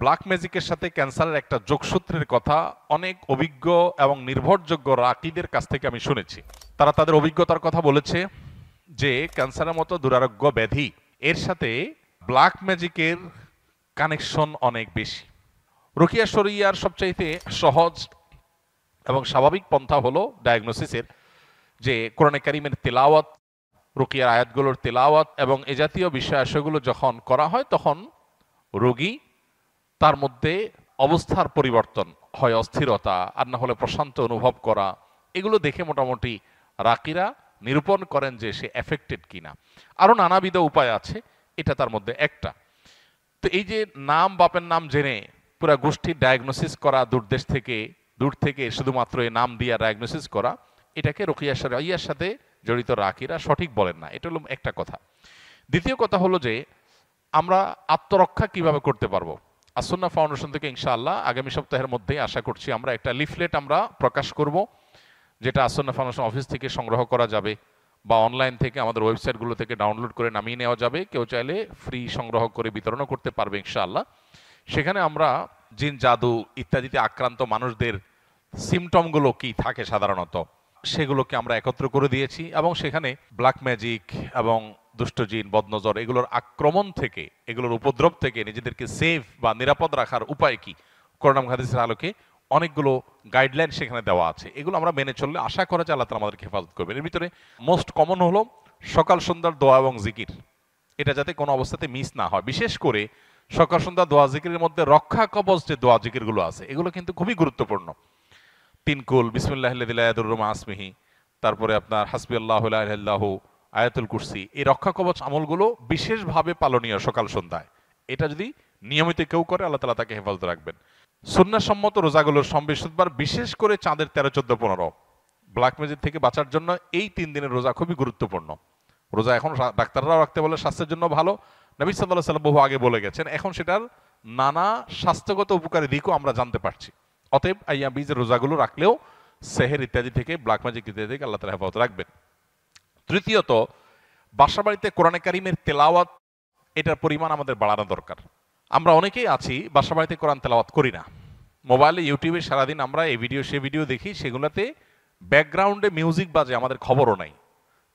Black ম্যাজিকের সাথে ক্যান্সারের একটা যোগসূত্রের কথা অনেক অভিজ্ঞ এবং নির্ভরযোগ্য রাকিদের কাছ থেকে আমি শুনেছি। তারা তাদের অভিজ্ঞতার কথা বলেছে যে ক্যান্সারের মতো দুরারোগ্য ব্যাধি এর সাথে ব্ল্যাক ম্যাজিকের কানেকশন অনেক বেশি। রুকিয়া শরিয়ার সবচাইতে সহজ এবং স্বাভাবিক পন্থা হলো ডায়াগনোসিসের, যে কোরআনে কারিমের তেলাওয়াত, রুকিয়ার আয়াতগুলোর তেলাওয়াত এবং এ জাতীয় বিষয়াশয়গুলো যখন করা হয় তখন রোগী তার মধ্যে অবস্থার পরিবর্তন হয়, অস্থিরতা আর না হলে প্রশান্ত অনুভব করা, এগুলো দেখে মোটামুটি রাকিরা নিরূপণ করেন যে সে এফেক্টেড কিনা। আরও নানাবিধ উপায় আছে, এটা তার মধ্যে একটা। তো এই যে নাম বাপের নাম জেনে পুরা গোষ্ঠীর ডায়াগনোসিস করা, দূর থেকে শুধুমাত্র এই নাম দিয়ে ডায়াগনোসিস করা, এটাকে রুকিয়া শরিয়ার সাথে জড়িত রাকিরা সঠিক বলেন না। এটা হলো একটা কথা। দ্বিতীয় কথা হলো যে আমরা আত্মরক্ষা কিভাবে করতে পারবো। আসুন্নাহ ফাউন্ডেশন থেকে ইনশাআল্লাহ আগামী সপ্তাহের মধ্যেই আশা করছি আমরা একটা লিফলেট আমরা প্রকাশ করব, যেটা আসুন্নাহ ফাউন্ডেশন অফিস থেকে সংগ্রহ করা যাবে বা অনলাইন থেকে আমাদের ওয়েবসাইটগুলো থেকে ডাউনলোড করে নামিয়ে নেওয়া যাবে। কেউ চাইলে ফ্রি সংগ্রহ করে বিতরণও করতে পারবে ইনশাআল্লাহ। সেখানে আমরা জিন, জাদু ইত্যাদিতে আক্রান্ত মানুষদের সিমটমগুলো কি থাকে সাধারণত সেগুলোকে আমরা একত্র করে দিয়েছি এবং সেখানে ব্ল্যাক ম্যাজিক এবং দুষ্ট জিন, বদনজর এগুলোর আক্রমণ থেকে, এগুলোর উপদ্রব থেকে নিজেদেরকে সেফ বা নিরাপদ রাখার উপায় কি, কোরআন হাদিসের আলোকে অনেকগুলো গাইডলাইন সেখানে দেওয়া আছে। এগুলো আমরা মেনে চললে আশা করা যায় আল্লাহ তাআলা আমাদেরকে হেফাজত করবেন। এর ভিতরে মোস্ট কমন হলো সকাল সন্ধ্যার দোয়া এবং জিকির, এটা যাতে কোনো অবস্থাতে মিস না হয়। বিশেষ করে সকাল সন্ধ্যা দোয়া জিকিরের মধ্যে রক্ষা কবচ যে দোয়া জিকিরগুলো আছে এগুলো কিন্তু খুবই গুরুত্বপূর্ণ। তিনকুল, বিসমিল্লাহিল্লাযী লা ইয়াদুররু মা ইসমিহি, তারপরে আপনার হাসবিয়াল্লাহু লা ইলাহা ইল্লাহু, আয়াতুল কুরসি, এই রক্ষা কবচ আমলগুলো বিশেষভাবে পালনীয় সকাল সন্ধ্যায়। এটা যদি নিয়মিত কেউ করে আল্লাহ তাআলা তাকে হেফাজত রাখবেন। সুন্নাহসম্মত রোজাগুলোর বৃহস্পতিবার, বিশেষ করে চাঁদের 13, 14, 15 ব্ল্যাক ম্যাজিক থেকে বাঁচার জন্য এই 3 দিনের রোজা খুবই গুরুত্বপূর্ণ। রোজা এখন ডাক্তাররাও রাখতে বলে, স্বাস্থ্যের জন্য ভালো। নবী সাল্লাল্লাহু আলাইহি ওয়াসাল্লাম বহু আগে বলে গেছেন, এখন সেটার নানা স্বাস্থ্যগত উপকারী দিকও আমরা জানতে পারছি। অতএব আইয়াম বীজের রোজাগুলো রাখলেও সেহের ইত্যাদি থেকে, ব্ল্যাক ম্যাজিক ইত্যাদি থেকে আল্লাহ তাআলা হেফাজত রাখবেন। তৃতীয়ত, বাসা বাড়িতে কোরআনে কারিমের তেলাওয়াত, এটার পরিমাণ আমাদের বাড়ানো দরকার। আমরা অনেকেই আছি বাসা বাড়িতে কোরআন তেলাওয়াত করি না, মোবাইলে ইউটিউবে সারাদিন আমরা এই ভিডিও সে ভিডিও দেখি, সেগুলোতে ব্যাকগ্রাউন্ডে মিউজিক বাজে, আমাদের খবরও নাই।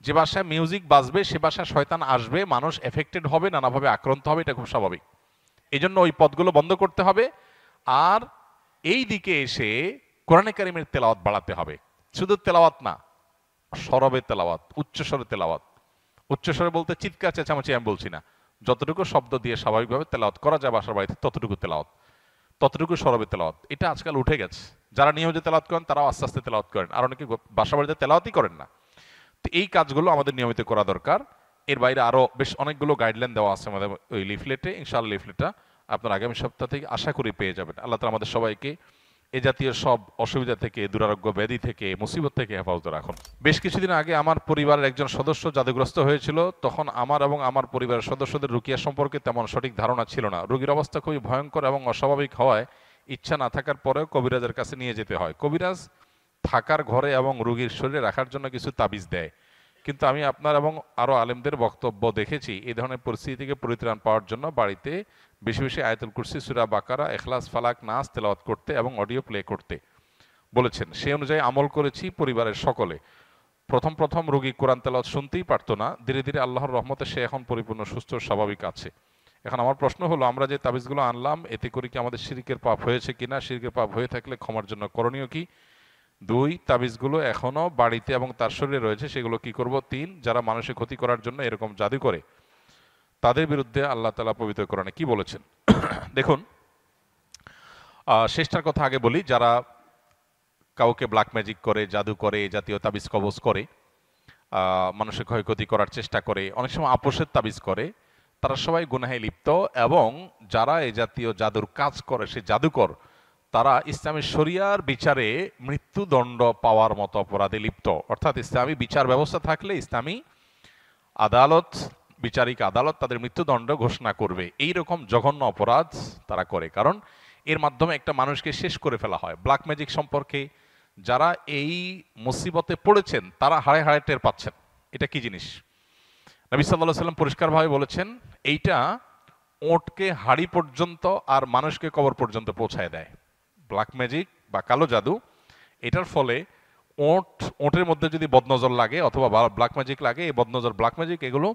যে বাসায় মিউজিক বাজবে সে বাসায় শয়তান আসবে, মানুষ এফেক্টেড হবে, নানাভাবে আক্রান্ত হবে, এটা খুব স্বাভাবিক। এই জন্য ওই পথগুলো বন্ধ করতে হবে। আর এই দিকে এসে কোরআনে কারিমের তেলাওয়াত বাড়াতে হবে। শুধু তেলাওয়াত না, সরবে তেলাওয়াত, উচ্চস্বরে তেলাওয়াত। উচ্চস্বরে বলতে চিৎকার চেঁচামেচি আমি বলছি না, যতটুকু শব্দ দিয়ে স্বাভাবিকভাবে তেলাওয়াত করা যায় বাসার বাড়িতে ততটুকু তেলাওয়াত, ততটুকু সরবে তেলাওয়াত। এটা আজকাল উঠে গেছে। যারা নিয়মিত তেলাওয়াত করেন তারাও আস্তে আস্তে তেলাওয়াত করেন, আর অনেকে বাসা বাড়িতে তেলাওয়াতই করেন না। তো এই কাজগুলো আমাদের নিয়মিত করা দরকার। এর বাইরে আরো বেশ অনেকগুলো গাইডলাইন দেওয়া আছে আমাদের ওই লিফলেটে। ইনশাআল্লাহ লিফলেটটা আপনার আগামী সপ্তাহ থেকে আশা করি পেয়ে যাবেন। আল্লাহ তাআলা আমাদের সবাইকে এ জাতীয় সব অসুবিধা থেকে, দুরারোগ্য ব্যাধি থেকে, মুসিবত থেকে হেফাজত রাখুন। বেশ কিছুদিন আগে আমার পরিবারের একজন সদস্য জাদুগ্রস্ত হয়েছিল। তখন আমার এবং আমার পরিবারের সদস্যদের রুকিয়া সম্পর্কে তেমন সঠিক ধারণা ছিল না। রোগীর অবস্থা খুবই ভয়ঙ্কর এবং অস্বাভাবিক হওয়ায় ইচ্ছা না থাকার পরেও কবিরাজের কাছে নিয়ে যেতে হয়। কবিরাজ থাকার ঘরে এবং রোগীর শরীরে রাখার জন্য কিছু তাবিজ দেয়, কিন্তু আমি আপনার এবং আরো আলেমদের বক্তব্য দেখেছি এই ধরনের পরিস্থিতি থেকে পরিত্রাণ পাওয়ার জন্য বাড়িতে বেশি বেশি আয়াতুল কুরসি, সূরা বাকারা, ইখলাস, ফালাক, নাস তেলাওয়াত করতে এবং অডিও প্লে করতে বলেছেন। সেই অনুযায়ী আমল করেছি পরিবারের সকলে। প্রথম রোগী কোরআন তেলাওয়াত শুনতেই পারতো না, ধীরে ধীরে আল্লাহর রহমতে সে এখন পরিপূর্ণ সুস্থ স্বাভাবিক আছে। এখন আমার প্রশ্ন হলো, আমরা যে তাবিজগুলো আনলাম এতে করে কি আমাদের শিরকের পাপ হয়েছে কিনা? শিরকের পাপ হয়ে থাকলে ক্ষমার জন্য করণীয় কি? 2, তাবিজগুলো এখনো বাড়িতে এবং তার শরীরে রয়েছে, সেগুলো কি করব? 3, যারা মানুষের ক্ষতি করার জন্য এরকম জাদু করে তাদের বিরুদ্ধে আল্লাহ তাআলা পবিত্র কোরআনে কি বলেছেন। দেখুন, শেষটার কথা আগে বলি। যারা কাউকে ব্ল্যাক ম্যাজিক করে, জাদু করে, এই জাতীয় তাবিজ কবজ করে, মানুষের ক্ষয়ক্ষতি করার চেষ্টা করে, অনেক সময় আপোষের তাবিজ করে, তারা সবাই গুনাহে লিপ্ত। এবং যারা এই জাতীয় জাদুর কাজ করে, সে জাদুকর, তারা ইসলামী শরিয়ার বিচারে মৃত্যুদণ্ড পাওয়ার মতো অপরাধে লিপ্ত। অর্থাৎ ইসলামী বিচার ব্যবস্থা থাকলে ইসলামী আদালত, বিচারিক আদালত তাদের মৃত্যুদণ্ড ঘোষণা করবে। এই রকম জঘন্য অপরাধ তারা করে, কারণ এর মাধ্যমে একটা মানুষকে শেষ করে ফেলা হয়। ব্ল্যাক ম্যাজিক সম্পর্কে যারা এই মুসিবতে পড়েছেন তারা হাড়ে হাড়ে টের পাচ্ছেন এটা কি জিনিস। নবী সাল্লাল্লাহু আলাইহি ওয়াসাল্লাম পরিষ্কারভাবে বলেছেন, এইটা ওটকে হাড়ি পর্যন্ত আর মানুষকে কবর পর্যন্ত পৌঁছায় দেয়। ব্ল্যাক ম্যাজিক বা কালো জাদু, এটার ফলে ওটের মধ্যে যদি বদনজর লাগে অথবা ব্ল্যাক ম্যাজিক লাগে, এই বদনজর ব্ল্যাক ম্যাজিক এগুলো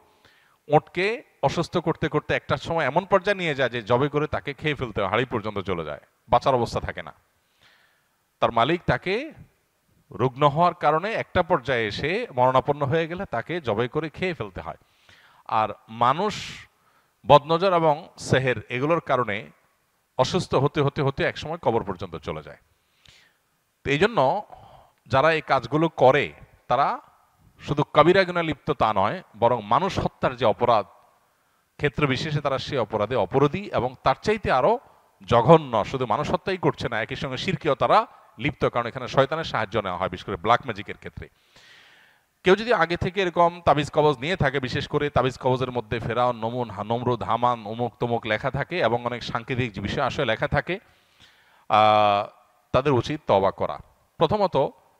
ওটকে অসুস্থ করতে করতে একটা সময় এমন পর্যায়ে নিয়ে যায় যে জবে করে তাকে খেয়ে ফেলতে হয়, হাড়ি পর্যন্ত চলে যায়, বাঁচার অবস্থা থাকে না। তার মালিক তাকে রুগ্ন হওয়ার কারণে একটা পর্যায়ে এসে মরণাপন্ন হয়ে গেলে তাকে জবাই করে খেয়ে ফেলতে হয়। আর মানুষ বদনজর এবং সেহের এগুলোর কারণে অসুস্থ হতে হতে হতে একসময় কবর পর্যন্ত চলে যায়। তো এই জন্য যারা এই কাজগুলো করে তারা শুধু কবিরা গুনাহে লিপ্ত তা নয়, বরং মানুষ হত্যার যে অপরাধ ক্ষেত্র বিশেষে তারা সেই অপরাধে অপরাধী, এবং তার চাইতে আরো জঘন্য, শুধু মানুষ হত্যাই করছে না, একই সঙ্গে শিরকেও তারা লিপ্ত, কারণ এখানে শয়তানের সাহায্য নেওয়া হয়, বিশেষ করে ব্ল্যাক ম্যাজিকের ক্ষেত্রে। কেউ যদি আগে থেকে এরকম তাবিজ কবজ নিয়ে থাকে, বিশেষ করে তাবিজ কবজের মধ্যে ফেরাউন, নমরুদ, হামান, অমুক তমুক লেখা থাকে এবং অনেক সাংকেতিক বিষয় আসলে লেখা থাকে, তাদের উচিত তওবা করা। প্রথমত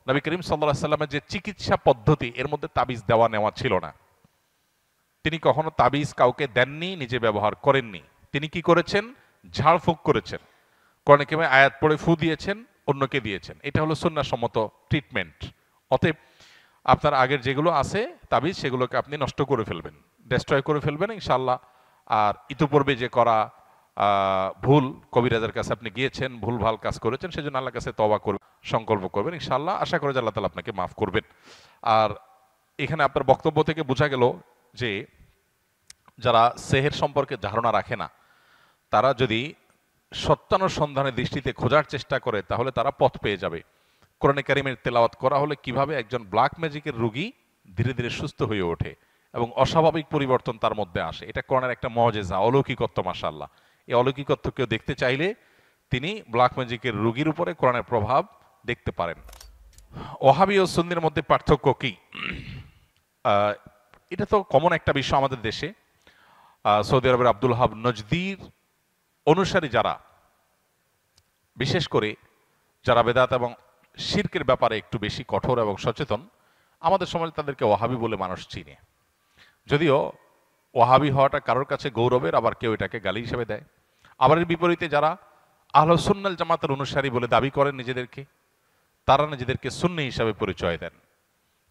নবী করিম সাল্লাল্লাহু আলাইহি সাল্লামের যে চিকিৎসা পদ্ধতি, এর মধ্যে তাবিজ দেওয়া নেওয়া ছিল না। তিনি কখনো তাবিজ কাউকে দেননি, নিজে ব্যবহার করেননি। তিনি কি করেছেন? ঝাড়ফুঁক করেছেন, কোরআনে কারিমে আয়াত পড়ে ফু দিয়েছেন, অন্যকে দিয়েছেন। এটা হলো সুন্নাহসম্মত ট্রিটমেন্ট। অতএব আপনার আগের যেগুলো আছে তাবিজ, সেগুলোকে আপনি নষ্ট করে ফেলবেন, ডেস্ট্রয় করে ফেলবেন ইনশাআল্লাহ। আর ইতিপূর্বে যে করা ভুল, কবিরাজের কাছে আপনি গিয়েছেন, ভুল ভাল কাজ করেছেন, সেজন্য আল্লাহর কাছে তওবা করবেন, সংকল্প করবেন, ইনশাআল্লাহ আশা করি যে আল্লাহ তাআলা আপনাকে মাফ করবেন। আর এখানে আপনার বক্তব্য থেকে বোঝা গেল যে যারা সেহের সম্পর্কে ধারণা রাখে না, তারা যদি সত্যানুসন্ধানের দৃষ্টিতে খোঁজার চেষ্টা করে তাহলে তারা পথ পেয়ে যাবে। কোরআনে কারিমের তেলাওয়াত করা হলে কিভাবে একজন ব্ল্যাক ম্যাজিকের রোগী ধীরে ধীরে সুস্থ হয়ে ওঠে এবং অস্বাভাবিক পরিবর্তন তার মধ্যে আসে, এটা কোরআনের একটা মুজিজা, অলৌকিকত্ব। মাশাআল্লাহ, এই অলৌকিকত্ব কেউ দেখতে চাইলে তিনি ব্ল্যাক ম্যাজিকের রোগীর উপরে কোরআনের প্রভাব দেখতে পারেন। ওয়াহাবি ও সুন্নির মধ্যে পার্থক্য কি? এটা তো কমন একটা বিষয় আমাদের দেশে। সৌদি আরবের আব্দুল হাব নজদির অনুসারী যারা, বিশেষ করে যারা বেদাত এবং শিরকের ব্যাপারে একটু বেশি কঠোর এবং সচেতন, আমাদের সমাজে তাদেরকে ওয়াহাবি বলে মানুষ চিনে। যদিও ওয়াহাবি হওয়াটা কারোর কাছে গৌরবের, আবার কেউ এটাকে গালি হিসেবে দেয়। আবার এর বিপরীতে যারা আহলে সুন্নাত জামাতের অনুসারী বলে দাবি করেন নিজেদেরকে, তারা নিজেদেরকে সুন্নি হিসাবে পরিচয় দেন।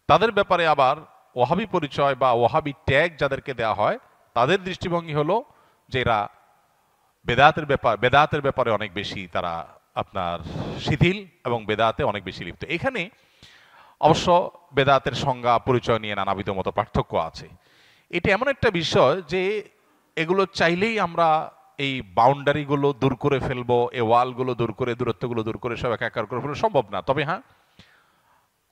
তাদের ব্যাপারে আবার ওয়াহাবি পরিচয় বা ওয়াহাবি ট্যাগ যাদেরকে দেওয়া হয়, তাদের দৃষ্টিভঙ্গি হলো যে এরা বেদাতের ব্যাপারে অনেক বেশি তারা আপনার শিথিল এবং বেদাতে অনেক বেশি লিপ্ত। এখানে অবশ্য বেদাতের সংজ্ঞা পরিচয় নিয়ে নানাবিধ মতো পার্থক্য আছে। এটা এমন একটা বিষয় যে এগুলো চাইলেই আমরা এই বাউন্ডারিগুলো দূর করে ফেলবো, এই ওয়ালগুলো দূর করে, দূরত্বগুলো দূর করে সব একাকার করে ফেলবো সম্ভব না। তবে হ্যাঁ,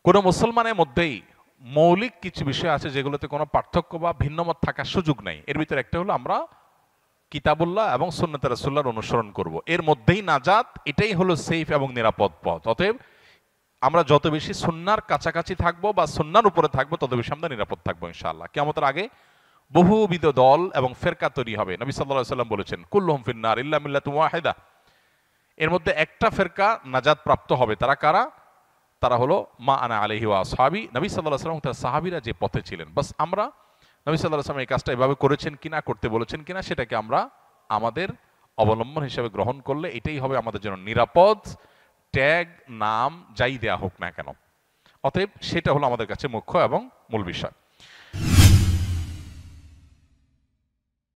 কোনো মুসলমানের মধ্যেই মৌলিক কিছু বিষয় আছে যেগুলোতে কোনো পার্থক্য বা ভিন্নমত থাকার সুযোগ নাই। এর ভিতরে একটা হলো আমরা কিতাবুল্লাহ এবং সুন্নাতে রাসূলুল্লাহর অনুসরণ করব, এর মধ্যেই নাজাত, এটাই হলো সেফ এবং নিরাপদ পথ। অতএব আমরা যত বেশি সুন্নাহর কাছাকাছি থাকবো বা সুন্নাহর উপরে থাকবো, তত বেশি আমরা নিরাপদ থাকবো ইনশাআল্লাহ। কিয়ামতের আগে বহুবিধ দল এবং ফেরকা তৈরি হবে। নবী সাল্লাল্লাহু আলাইহি ওয়াসাল্লাম বলেছেন, কুল্লুহুম ফিন্নার ইল্লা মিল্লাতুন ওয়াহিদা, এর মধ্যে একটা ফেরকা নাজাত প্রাপ্ত হবে। তারা কারা? তারা হলো মা আনা আলাইহি ওয়া আসহাবি, নবী সাল্লাল্লাহু আলাইহি ওয়াসাল্লাম তার সাহাবীরা যে পথে ছিলেন। বাস আমরা নবী সাল্লাল্লাহু আলাইহি ওয়াসাল্লাম এই কাজটা এভাবে করেছেন কিনা, করতে বলেছেন কিনা, সেটাকে আমরা আমাদের অবলম্বন হিসেবে গ্রহণ করলে এটাই হবে আমাদের জন্য নিরাপদ। ট্যাগ, নাম যাই দেয়া হোক না কেন, অতএব সেটা হলো আমাদের কাছে মুখ্য এবং মূল বিষয়।